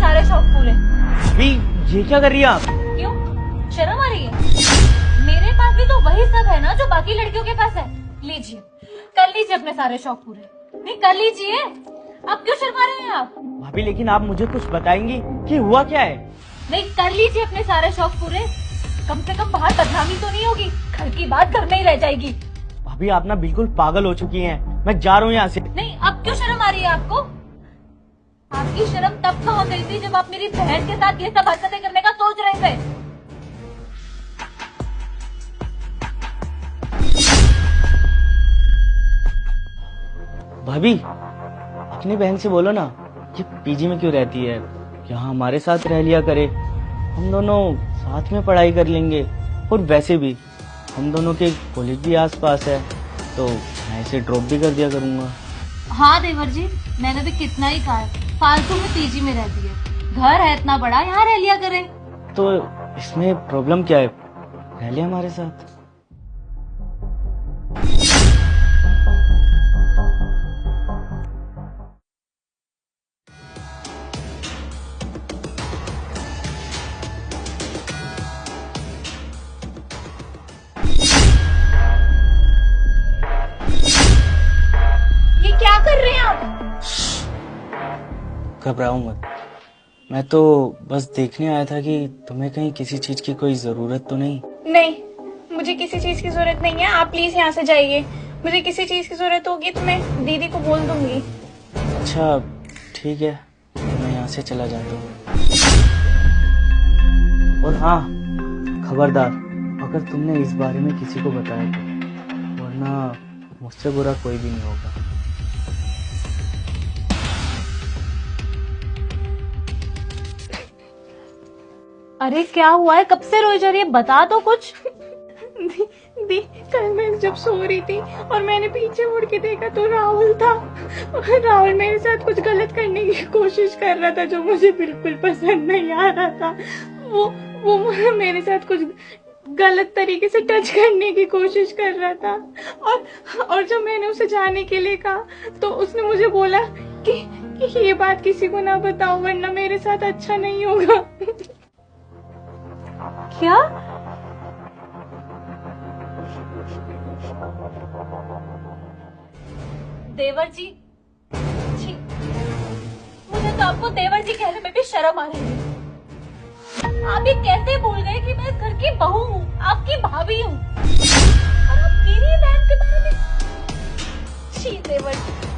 सारे शौक पूरे। भाभी ये क्या कर रही है आप? क्यों, शर्म आ रही है? मेरे पास भी तो वही सब है ना जो बाकी लड़कियों के पास है। लीजिए, कर लीजिए अपने सारे शौक पूरे। नहीं, कर लीजिए। आप क्यों शर्मा रहे हैं आप? भाभी लेकिन आप मुझे कुछ बताएंगी कि हुआ क्या है? नहीं, कर लीजिए अपने सारे शौक पूरे। कम से कम बाहर बदनामी तो नहीं होगी, घर की बात घर में ही रह जाएगी। भाभी आप ना बिल्कुल पागल हो चुकी हैं। मैं जा रहा हूँ यहाँ से। नहीं, अब क्यों शर्म आ रही है आपको? आपकी शर्म तब कहाँ गई थी जब आप मेरी बहन के साथ ये सब हरकतें करने का सोच रहे थे। भाभी अपनी बहन से बोलो ना, ये पीजी में क्यों रहती है, यहाँ हमारे साथ रह लिया करे। हम दोनों साथ में पढ़ाई कर लेंगे और वैसे भी हम दोनों के कॉलेज भी आसपास है, तो मैं इसे ड्रॉप भी कर दिया करूँगा। हाँ देवर जी, मैंने भी कितना ही कहा है, फालतू में पीजी में रहती है। घर है इतना बड़ा, यहाँ रह लिया करे। तो इसमें प्रॉब्लम क्या है, रह लिया हमारे साथ। ये क्या कर रहे हैं आप? घबराओ मत, मैं तो बस देखने आया था कि तुम्हें कहीं किसी चीज की कोई जरूरत तो नहीं। नहीं, मुझे किसी चीज की जरूरत नहीं है। आप प्लीज यहाँ से जाइए। मुझे किसी चीज की जरूरत होगी तो मैं दीदी को बोल दूंगी। अच्छा ठीक है, मैं यहाँ से चला जाता हूँ। और हाँ खबरदार, अगर तुमने इस बारे में किसी को बताया तो, वरना मुझसे बुरा कोई भी नहीं होगा। अरे क्या हुआ है, कब से रोई जा रही है, बता तो कुछ। दी, कल मैं जब सो रही थी और मैंने पीछे मुड़ के देखा तो राहुल था। और राहुल मेरे साथ कुछ गलत करने की कोशिश कर रहा था जो मुझे बिल्कुल पसंद नहीं आ रहा था। वो मेरे साथ कुछ गलत तरीके से टच करने की कोशिश कर रहा था। और जब मैंने उसे जाने के लिए कहा तो उसने मुझे बोला कि ये बात किसी को ना बताओ वरना मेरे साथ अच्छा नहीं होगा। क्या? देवर जी, छी, मुझे तो आपको देवर जी कहने में भी शर्म आ रही है। आप ये कैसे भूल गए कि मैं इस घर की बहू हूँ, आपकी भाभी हूँ, और आप मेरी बहन के बारे में। छी देवर जी।